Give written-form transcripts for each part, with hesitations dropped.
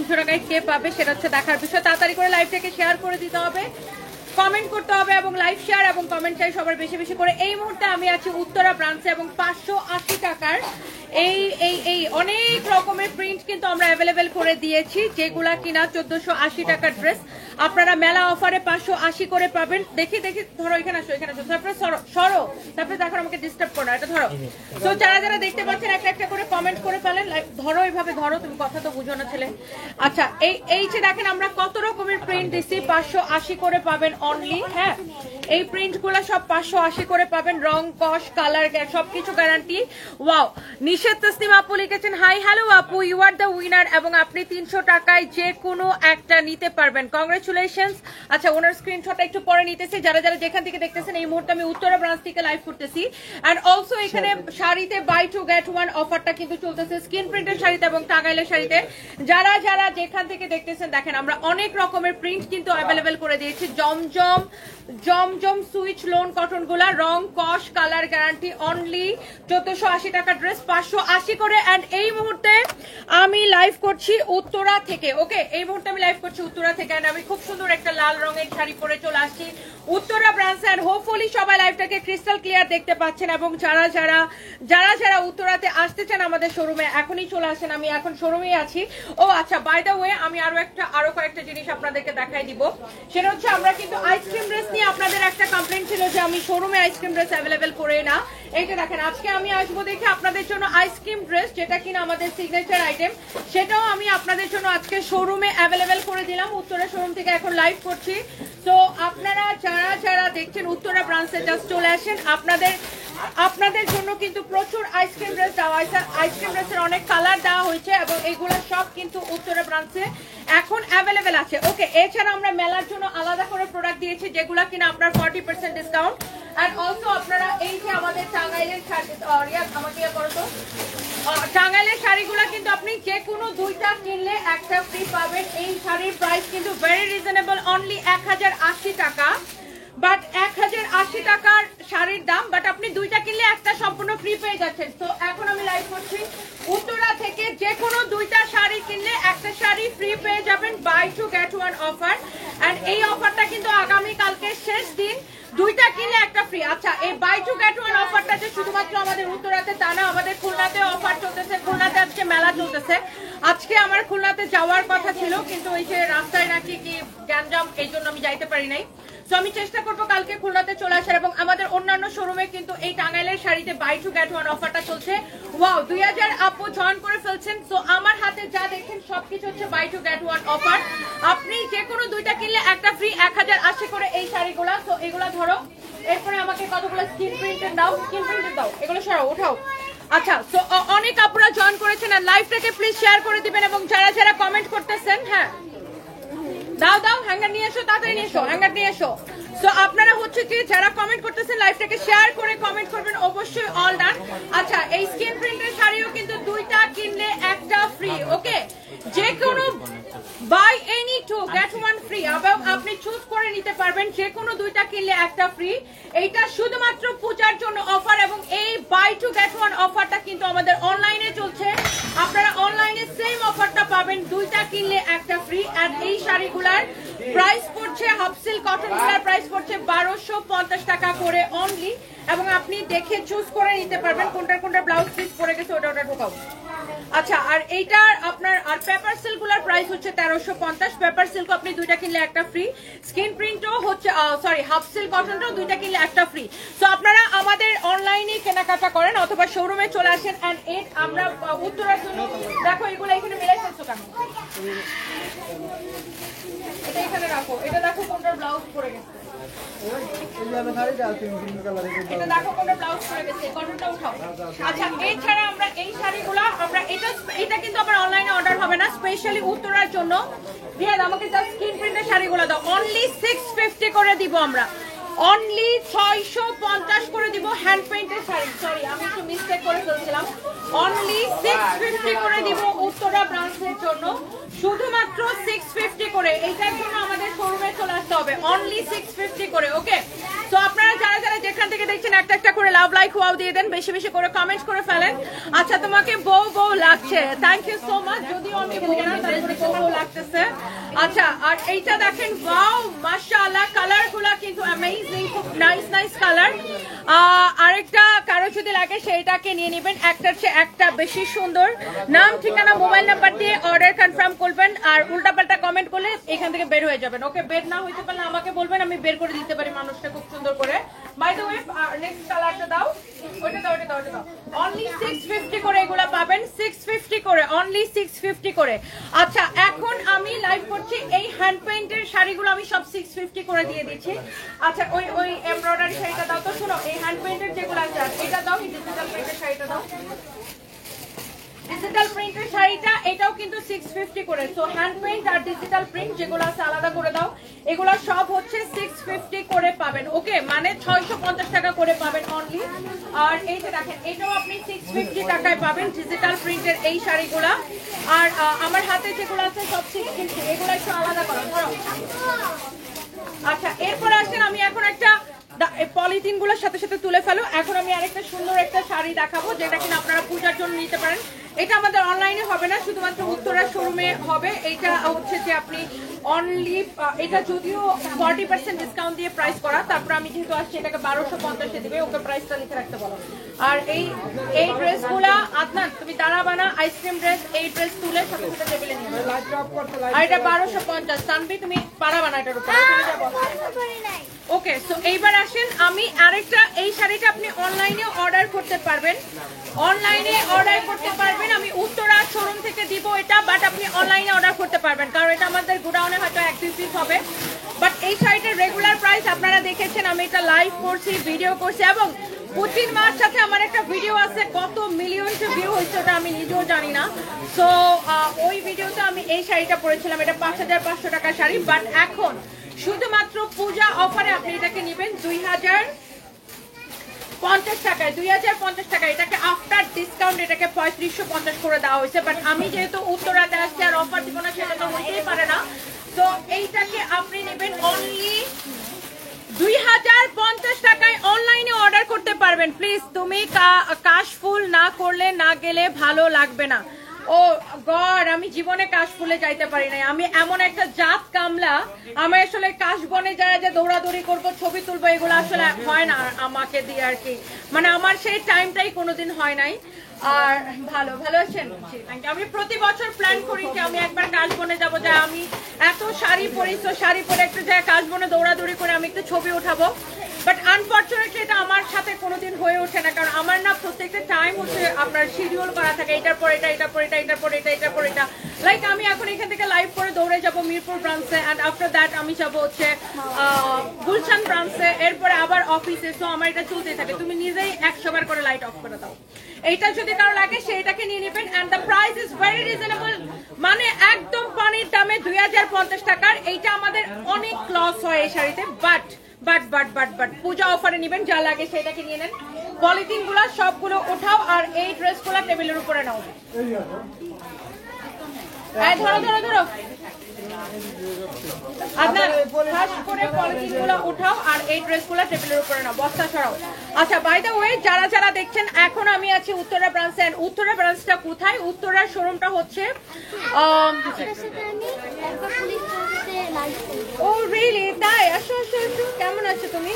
300 টাকায় কে পাবে সেটা হচ্ছে দেখার বিষয়। তাড়াতাড়ি করে লাইভটাকে শেয়ার করে দিতে হবে, কমেন্ট করতে হবে এবং লাইভ শেয়ার এবং কমেন্ট চাই সবার বেশি বেশি করে। এই মুহূর্তে আমি আছি উত্তরা ব্রাঞ্চে এবং 580 টাকার এই অনেক রকমের প্রিন্ট কিন্তু আমরা অ্যাভেলেবেল করে দিয়েছি, যেগুলা কিনা 1480 টাকার ড্রেস আপনারা মেলা অফারে 580 করে পাবেন। দেখি ধরো এখানে আসো, তারপরে সরো, তারপরে দেখো আমাকে ডিস্টার্ব করো, এটা ধরো। তো যারা যারা দেখতে পাচ্ছেন একটা একটা করে কমেন্ট করে ফেলেন। ধরো এইভাবে ধরো, তুমি কথা তো বুঝো না ছেলে। আচ্ছা, এই যে দেখেন আমরা কত রকমের প্রিন্ট দিচ্ছি, 580 করে পাবেন অনলি। হ্যাঁ, এই প্রিন্ট গুলা সব 580 করে পাবেন, রং কস কালার সবকিছু গ্যারান্টি। ওয়াও, নিষেধ তসলিম আপু লিখেছেন হাই হ্যালো আপু, ইউ আর দ্য উইনার এবং আপনি 300 টাকায় যে কোনো একটা নিতে পারবেন, কংগ্রেচুলেশনস। আচ্ছা, ওনার স্ক্রিনশটটা একটু পরে নিতেছি। যারা যারা যেখান থেকে দেখতেছেন, এই মুহূর্তে আমি উত্তরা ব্রাঞ্চ থেকে লাইভ করতেছি। এন্ড অলসো এখানে শাড়িতে বাই টু গেট ওয়ান অফারটা কিন্তু চলতেছে, স্কিন প্রিন্টের শাড়িতে এবং টাঙ্গাইলের শাড়িতে। যারা যারা যেখান থেকে দেখতেছেন দেখেন আমরা অনেক রকমের প্রিন্ট কিন্তু অ্যাভেলেবেল করে দিয়েছি। জমজম সুইচ লোন কটন গুলা, রং কস কালার গ্যারান্টি, অনলি 1480 টাকা ড্রেস 580 করে। এন্ড এই মুহূর্তে আমি লাইভ করছি উত্তরা থেকে। ওকে, এই মুহূর্তে আমি লাইভ করছি উত্তরা থেকে। এন্ড আমি খুব সুন্দর একটা লাল রঙের শাড়ি পরে চলে আসছি উত্তরা ব্রাঞ্চে। এন্ড হোপফুলি সবাই লাইভটাকে ক্রিস্টাল ক্লিয়ার দেখতে পাচ্ছেন এবং যারা যারা উত্তরাতে আসতে চান আমাদের শোরুমে এখনই চলে আসেন। আমি এখন শোরুমে আছি। ও আচ্ছা, বাই দ্য ওয়ে আমি আরো কয়েকটা জিনিস আপনাদেরকে দেখাই দিব। সেটা হচ্ছে আমরা কিন্তু আইসক্রিম ড্রেস নিয়ে আপনাদের একটা কমপ্লেইন ছিল যে আমি শোরুমে আইসক্রিম ড্রেস অ্যাভেলেবেল করে না। এইটা দেখেন, আজকে আমি আসবো দেখে আপনাদের জন্য আইসক্রিম ড্রেস, যেটা কিনা আমাদের সিগনেচার আইটেম, সেটাও আমি আপনাদের জন্য আজকে শোরুমে অ্যাভেলেবেল করে দিলাম। উত্তরা শোরুম থেকে এখন লাইভ করছি। তো আপনারা যারা যারা দেখছেন উত্তরা ব্রাঞ্চে জাস্ট চলে আসেন। আপনাদের জন্য কিন্তু প্রচুর আইসক্রিম ড্রেস দেওয়া হয়েছে, আইসক্রিম ড্রেসের অনেক কালার দেওয়া হয়েছে এবং এগুলো সব কিন্তু উত্তরা ব্রাঞ্চে এখন অ্যাভেলেবেল আছে। ওকে, এছাড়া আমরা মেলার জন্য আলাদা করে প্রোডাক্ট দিয়েছি, যেগুলো কিনা আপনার 40% ডিসকাউন্ট। এন্ড অলসো আপনারা এই যে আমাদের টাঙ্গাইলের টাঙ্গাইলের শাড়িগুলো কিন্তু আপনি যে কোনো দুইটা কিনলে একটা ফ্রি পাবেন। এই শাড়ির প্রাইস কিন্তু ভেরি রিজনেবল, অনলি 1080 টাকা। বাট 1080 টাকার শাড়ির দাম, বাট আপনি দুইটা কিনলে একটা সম্পূর্ণ ফ্রি পেয়ে যাচ্ছেন। তো এখন আমি লাইভ করছি উত্তরা থেকে, যে কোনো দুইটা শাড়ি কিনলে একটা শাড়ি ফ্রি পেয়ে যাবেন, buy two get one offer. And এই অফারটা কিন্তু আগামী কালকে শেষ দিন, দুইটা কিনলে একটা ফ্রি। আচ্ছা, এই বাই টু গেট ওয়ান অফারটা যে শুধুমাত্র আমাদের উত্তরাতে তা না, আমাদের খুলনাতে অফার চলতেছে। খুলনাতে আজকে মেলা চলতেছে। আজকে আমার খুলনাতে যাওয়ার কথা ছিল, কিন্তু ওই যে রাস্তায় নাকি কি গ্যাঞ্জাম, এই জন্য আমি যাইতে পারি নাই। তো আমি চেষ্টা করবো কালকে খুলনাতে চলে আসার। এবং আমাদের অন্যান্য শোরুমে কিন্তু এই টাঙ্গাইলের শাড়িতে বাই টু গেট ওয়ান অফারটা চলছে। ওয়াও, 2000 আপু জয়েন করে ফেলছেন। তো আমার হাতে যা দেখেন সবকিছু হচ্ছে buy two get one offer. আপনি যে কোনো দুইটা কিনলে একটা ফ্রি, 1080 করে এই শাড়িগুলা। তো এগুলা ধরো, এরপরে আমাকে কতগুলো স্কিন প্রিন্টের দাও, এগুলো সরাও, ওঠাও। আচ্ছা, তো অনেক আপুরা জয়েন করেছেন আর লাইভটাকে প্লিজ শেয়ার করে দিবেন। এবং যারা যারা কমেন্ট করতেছেন, হ্যাঁ দাও হ্যাঙ্গার নিয়ে এসো, তাড়াতাড়ি নিয়ে এসো, হ্যাঙ্গার নিয়ে এসো। তো আপনারা হচ্ছে কি যারা কমেন্ট করতেছেন লাইভটাকে শেয়ার করে কমেন্ট করবেন অবশ্যই, অল ডান। আচ্ছা, এই স্কিন প্রিন্টের শাড়িও কিন্তু দুইটা কিনলে একটা ফ্রি। ওকে, যে কোনো buy any two get one free এবং আপনি চুজ করে নিতে পারবেন, যে কোনো দুইটা কিনলে একটা ফ্রি। এইটা শুধুমাত্র পূজার জন্য অফার এবং এই বাই টু গেট ওয়ান অফারটা কিন্তু আমাদের অনলাইনে চলছে। আপনারা অনলাইনে সেম অফারটা পাবেন, দুইটা কিনলে একটা ফ্রি। আর এই শাড়িগুলার প্রাইস পড়ছে, হাফ সিল্ক কটন গুলার প্রাইস পড়ছে 1250 টাকা করে অনলি। এবং আপনি দেখে চুজ করে নিতে পারবেন কোনটা ব্লাউজ পিস পরে গেছে, ওটা ঢোকাও। আচ্ছা, আর এইটার আপনার আর পেপার সিল্ক গুলার প্রাইস হচ্ছে 1350। পেপার সিল্ক আপনি দুইটা কিনলে একটা ফ্রি, স্কিন প্রিন্টও হচ্ছে হাফ সিল্ক কটনটাও দুইটা কিনলে একটা ফ্রি। তো আপনারা আমাদের অনলাইনে কেনাকাটা করেন অথবা শোরুমে চলে আসেন। এন্ড আমরা উত্তরার জন্য দেখো এগুলো এখানে মিলাই ফেলছো কেন, এটা এখানে রাখো, এটা দেখো কোনটা ব্লাউজ পরে গেছে, এটা দেখো কোনটা ব্লাউজ পরে গেছে, কটনটা উঠাও। আচ্ছা, এছাড়া আমরা এই শাড়িগুলো এটা কিন্তু আমার অনলাইনে অর্ডার হবে না, স্পেশালি উত্তরার জন্য। দিয়ে আমাকে জাস্ট স্কিন প্রিন্টের শাড়িগুলো দাও, অনলি 650 করে দিব আমরা, অনলি 650 করে দিব। হ্যান্ড পেইন্টের শাড়ি, সরি আমি একটু মিস্টেক করে ফেলছিলাম, অনলি 650 করে দিব উত্তরা ব্রাঞ্চের জন্য, শুধুমাত্র 650 করে। এইটার জন্য আমাদের শোরুমে চলে আসতে হবে, অনলি 650 করে। ওকে, তো আপনারা যারা যারা যেখান থেকে দেখছেন একটা একটা করে লাভ লাইক ওয়াও দিয়ে দেন, বেশি বেশি করে কমেন্ট করে ফেলেন। আচ্ছা, তোমাকে বউ লাগছে, থ্যাংক ইউ সো মাচ। যদিও আমি বউ না, তারপরে কোকো লাগতেছে। আচ্ছা, আর এইটা দেখেন, ওয়াও মাশাআল্লাহ, কালারগুলো কিন্তু অ্যামেজিং, খুব নাইস নাইস কালার। আরেকটা কারো যদি লাগে সেইটাকে নিয়ে নেবেন, একটার চেয়ে একটা বেশি সুন্দর। নাম, ঠিকানা, মোবাইল নাম্বার দিয়ে অর্ডার কনফার্ম করবেন, আর উল্টাপাল্টা কমেন্ট করলে এখান থেকে বের হয়ে যাবেন। ওকে, বের না হইতে পারলে আমাকে বলবেন, আমি বের করে দিতে পারি মানুষটা খুব সুন্দর করে। বাই দ্য ওয়ে, নেক্সট কালারটা দাও, ওটা দাও, ওটা দাও, ওটা দাও। অনলি 650 করে এগুলা পাবেন, 650 করে, অনলি 650 করে। আচ্ছা, এখন আমি লাইভ করছি এই হ্যান্ড পেইন্টের শাড়িগুলো আমি সব 650 করে দিয়ে দিচ্ছি। আচ্ছা, ওই এমব্রয়ডারি শাড়িটা দাও তো। শোনো, এই হ্যান্ড পেইন্টের যেগুলো আছে এটা দাও, এই ডিজিটাল প্রিন্টের শাড়িটা দাও। ডিজিটাল প্রিন্টের শাড়িটা এটাও কিন্তু 650 করে। সো হ্যান্ড পেইন্ট আর ডিজিটাল প্রিন্ট যেগুলো আছে আলাদা করে দাও। এগুলো সব হচ্ছে 650 করে পাবেন। ওকে, মানে 650 টাকা করে পাবেন অনলি। আর এই যে দেখেন, এটাও আপনি 650 টাকায় পাবেন ডিজিটাল প্রিন্টের এই শাড়িগুলা। আর আমার হাতে যেগুলো আছে সব 650, এগুলো একটু আলাদা করো, ধরো। আচ্ছা, এরপর আসেন, আমি এখন একটা পলিথিন গুলোর সাথে সাথে তুলে ফেলো। এখন আমি আরেকটা সুন্দর একটা শাড়ি দেখাবো, যেটা কিনা আপনারা পূজার জন্য নিতে পারেন। এটা আমাদের অনলাইনে হবে না, শুধুমাত্র উত্তরা শোরুমে হবে। এটা হচ্ছে যে আপনি অনলি, এটা যদিও 40% ডিসকাউন্ট দিয়ে প্রাইস করা, তারপর আমি যেহেতু আসছি এটাকে 1250 দিবে, ওকে প্রাইসটা লিখে রাখতে বলো। আর এই ড্রেসগুলা, আদনান তুমি দাঁড়াবা না, আইসক্রিম ড্রেস, এই ড্রেস তুলে সাথে সাথে টেবিলে নিয়ে যাবে। আর এটা 1250। সানভি তুমি পারাবা না এটার উপরে, তুমি যাবো। ওকে, সো এইবার আসেন, আমি আরেকটা, এই শাড়িটা আপনি অনলাইনে অর্ডার করতে পারবেন, অনলাইনে অর্ডার করতে পারবেন। আমি উত্তরা শোরুম থেকে দিব এটা, বাট আপনি অনলাইনে অর্ডার করতে পারবেন, কারণ এটা আমাদের গোডাউনে হয়তো 1-2 পিস হবে। বাট এই শাড়িটার রেগুলার প্রাইস আপনারা দেখেছেন, আমি এটা লাইভ করছি, ভিডিও করছি, এবং পুচিন মার সাথে আমার একটা ভিডিও আছে, কত মিলিয়ন ভিউ হয়েছে ওটা আমি নিজেও জানি না। সো ওই ভিডিওতে আমি এই শাড়িটা পরেছিলাম, এটা 5500 টাকার শাড়ি। বাট এখন শুধুমাত্র পূজা অফারে আপনি এটাকে নেবেন 2050 টাকায়, 2050 টাকা। এটাকে আফটার ডিসকাউন্ট এটাকে 3550 করে দেওয়া হয়েছে। বাট আমি যেহেতু উত্তরাতে আসছি আর অফার দিব না, সেটা তো হতেই পারে না। তো এইটাকে আপনি নেবেন অনলি 2050 টাকায়, অনলাইনে অর্ডার করতে পারবেন। প্লিজ, তুমি কাশফুল না করলে, না গেলে ভালো লাগবে না। ও গড, আমি জীবনে কাশফুলে যাইতে পারি নাই। আমি এমন একটা জাত কামলা, আমি আসলে কাশবনে যায় যে দৌড়াদৌড়ি করবো, ছবি তুলবো, এগুলো আসলে হয় না আমাকে দিয়ে আর কি। মানে আমার সেই টাইমটাই কোনোদিন হয় নাই। আর ভালো আছেন? আমি প্রতি বছর প্ল্যান করি যে আমি একবার কাশবনে যাবো, যে আমি এত শাড়ি পরি, তো শাড়ি পরে একটা জায়গায় কাশবনে দৌড়াদৌড়ি করে আমি একটু ছবি উঠাবো। বাট আনফরচুনেটলি এটা আমার সাথে কোনোদিন হয়ে ওঠে না, কারণ আমার না প্রত্যেকটা টাইম হচ্ছে আপনার শিডিউল করা থাকে, এটার পর এটা, এটার পর এটা, এটার পর এটা, এটার পর এটা। লাইক আমি এখন এখান থেকে লাইভ করে দৌড়ে যাবো মিরপুর ব্রাঞ্চে, অ্যান্ড আফটার দ্যাট আমি যাবো হচ্ছে গুলশান ব্রাঞ্চে, এরপরে আবার অফিসে। সো আমার এটা চলতেই থাকে। তুমি নিজেই 100 বার করে লাইট অফ করে দাও। এইটা যদি কারো লাগে সেইটাকে নিয়ে নেবেন, and the price is very reasonable, মানে একদম পানির দামে 2050 টাকার। এইটা আমাদের অনেক লস হয় এই শাড়িতে, বাট পূজা অফারে নেবেন, যা লাগে সেটাকে নিয়ে নেন। পলিথিন গুলা সবগুলো উঠাও, আর এই ড্রেস গুলা টেবিলের উপরে নাও। ধরো আপনার ফার্স্ট করে পলিথিন গুলো উঠাও, আর এই ড্রেস গুলা টেবিলের উপরে নাও, বস্তা সরাও। আচ্ছা, বাই দ্য ওয়ে, যারা দেখছেন, এখন আমি আছি উত্তরা ব্রাঞ্চে। উত্তরা ব্রাঞ্চটা কোথায়? উত্তরার শোরুমটা হচ্ছে ও রিয়েলি? তাই? আসো। কেমন আছো তুমি?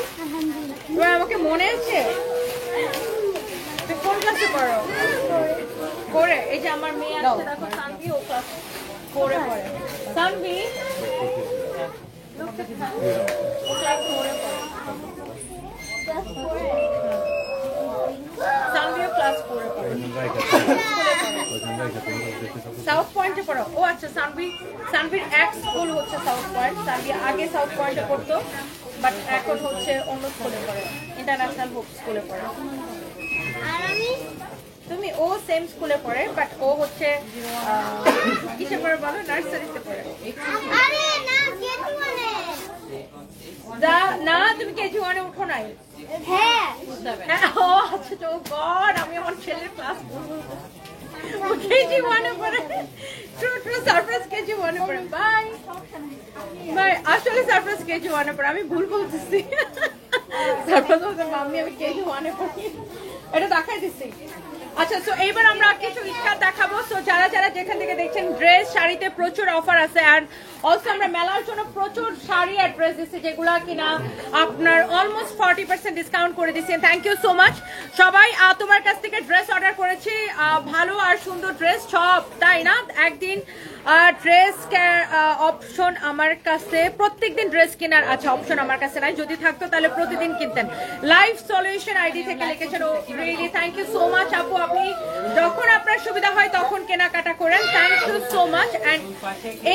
আমাকে মনে আছে? তুমি কোন ক্লাসে পড়ো? করে, এই যে আমার মেয়ে আছে, দেখো সানভি, ও ক্লাস 4 এ পড়ে। সানভি সাউথ পয়েন্টে পড়ো? ও আচ্ছা, সানভির এক স্কুল হচ্ছে সাউথ পয়েন্ট। সানভি আগে সাউথ পয়েন্টে পড়তো, বাট এখন হচ্ছে অন্য স্কুলে পড়ে, ইন্টারন্যাশনাল হোপ স্কুলে পড়ে। তুমি? ও সেম স্কুলে পড়ে, বাট ও হচ্ছে কিসে পড়ে বলো? নার্সারিতে পড়ে। না, তুমি কেজি 1-এ উঠো নাই? হ্যাঁ। ও আচ্ছা, তো গড, আমি আমার ছেলের ক্লাস কেজি 1-এ পড়ে। ট্রু সারপ্রাইজ, কেজি 1-এ পড়ে। বাই। আসলে সারপ্রাইজ কেজি 1-এ পড়ে, আমি ভুল বলতেছি। সারপ্রাইজ বলতে মাম্মি, আমি কেজি 1-এ পড়ি। এটা দেখাই দিচ্ছি। আচ্ছা, সো এইবার আমরা কিছু ইস্কাত দেখাবো। সো যারা যারা যেখান থেকে দেখছেন, ড্রেস শাড়িতে প্রচুর অফার আছে, আর অলসো আমরা মেলার জন্য প্রচুর শাড়ি আর ড্রেস দিচ্ছি, যেগুলো কিনা আপনার অলমোস্ট 40% ডিসকাউন্ট করে দিচ্ছেন। থ্যাংক ইউ সো মাচ সবাই। তোমার কাছ থেকে ড্রেস অর্ডার করেছি, ভালো আর সুন্দর ড্রেস সব, তাই না? একদিন ড্রেস অপশন আমার কাছে, প্রত্যেকদিন ড্রেস কেনার আচ্ছা অপশন আমার কাছে নাই, যদি থাকতো তাহলে প্রতিদিন কিনতেন। লাইফ সলিউশন আইডি থেকে লিখেছেন, oh really thank you so much আপু, আপনি যখন আপনার সুবিধা হয় তখন কেনাকাটা করেন, thank you so much. And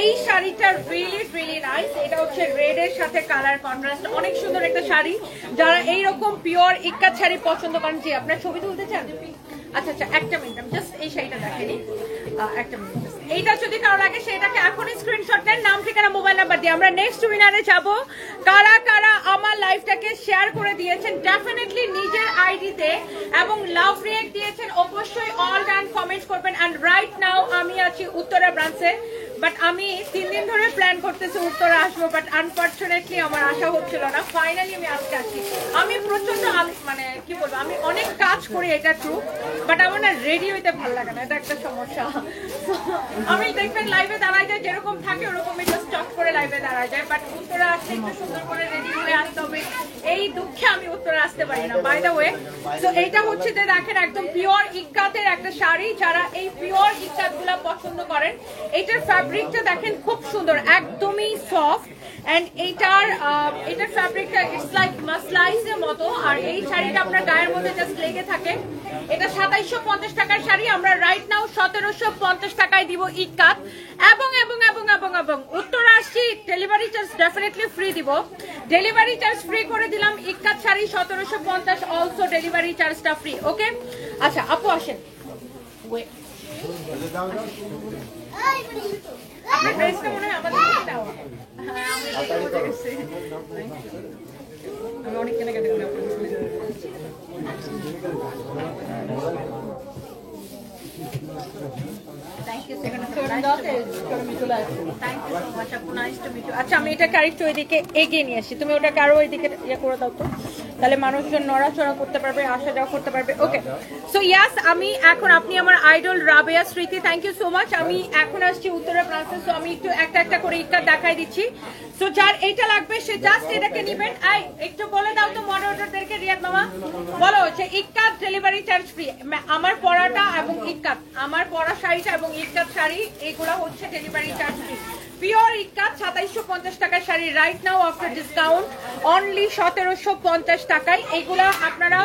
এই শাড়িটা রিয়েলি নাইস, এটা হচ্ছে রেড এর সাথে কালার কন্ট্রাস্ট, অনেক সুন্দর একটা শাড়ি। যারা এইরকম পিওর ইক্কাত শাড়ি পছন্দ করেন, যে আপনার ছবি তুলতে চান, আচ্ছা আচ্ছা একটা মিনিট, আমি জাস্ট এই শাড়িটা দেখেনি, একটা মিনিট। এইটা যদি কারো লাগে সেটাকে এখনই স্ক্রিনশট নেন, নাম ঠিকানা মোবাইল নাম্বার দিয়ে। আমরা নেক্সট উইনারে যাব। কারা কারা আমার লাইভটাকে শেয়ার করে দিয়েছেন ডেফিনেটলি নিজের আইডিতে এবং লাভ রিয়েক্ট দিয়েছেন, অবশ্যই অল ডান কমেন্ট করবেন। এন্ড রাইট নাও আমি আছি উত্তরা ব্রাঞ্চে, বাট আমি 3 দিন ধরে প্ল্যান করতেছি উত্তরা আসবো, বাট আনফরচুনেটলি আমার আসা হচ্ছিল না। ফাইনালি আমি আজকে আসছি। আমি প্রচন্ড মানে কি বলবো, আমি অনেক কাজ করি, এটা ট্রু, বাট আমার না রেডি হইতে ভালো লাগে না, এটা একটা সমস্যা। আমি দেখবেন লাইভে দাঁড়ায় যায়, যেরকম থাকে ওরকমই জাস্ট চট করে লাইভে দাঁড়ায় যায়, বাট উত্তরা আসলে একটু সুন্দর করে রেডি হয়ে আসতে হবে, এই দুঃখে আমি উত্তরা আসতে পারি না। বাই দ্য ওয়ে, তো এইটা হচ্ছে যে দেখেন একদম পিওর ইক্কাতের একটা শাড়ি, যারা এই পিওর ইক্কাত গুলা পছন্দ করেন, এইটার ফ্যাব্রিকটা দেখেন খুব সুন্দর, একদমই সফট। এন্ড এইটার ফ্যাব্রিকটা ইটস লাইক মাসলাইজের মতো, আর এই শাড়িটা আপনার গায়ের মধ্যে জাস্ট লেগে থাকে। এটা 2750 টাকার শাড়ি, আমরা রাইট নাও 1750 টাকায় দিব ইক্কাত। এবং এবং এবং এবং এবং উত্তর আসছি, ডেলিভারি চার্জ ডেফিনেটলি ফ্রি দিব, ডেলিভারি চার্জ ফ্রি করে দিলাম। ইক্কাত শাড়ি 1750, অলসো ডেলিভারি চার্জটা ফ্রি। ওকে, আচ্ছা আপু আসেন। আপনার ড্রেসটা মনে হয় আমাদের থেকে দেওয়া। হ্যাঁ, আমি অনেক কেনাকাটা করি আপনার। আচ্ছা, আমি এটাকে আরেকটু ওইদিকে এগিয়ে নিয়ে আসি, তুমি ওটাকে আরো ওইদিকে ইয়ে করে দাও তো, তাহলে মানুষজন নড়াচড়া করতে পারবে, আসা যাওয়া করতে পারবে। ওকে, সো ইয়াস, আমি এখন, আপনি আমার আইডল রাবেয়া স্মৃতি, থ্যাংক ইউ সো মাচ। আমি এখন আসছি উত্তরা ব্রাঞ্চে, সো আমি একটু একটা একটা করে ইক্কাত দেখাই দিচ্ছি। সো যার এইটা লাগবে সে জাস্ট এটাকে নেবেন। একটু বলে দাও তো মডারেটরদেরকে, রিয়াদ মামা বলো যে ইক্কাত ডেলিভারি চার্জ ফ্রি। আমার পরাটা এবং ইক্কাত, আমার পরা শাড়িটা এবং ইক্কাত শাড়ি, এগুলো হচ্ছে ডেলিভারি চার্জ ফ্রি। পিওর ইক্কাত 2750 টাকার sari, right now after discount only 1750 টাকায়। এইগুলা আপনারা,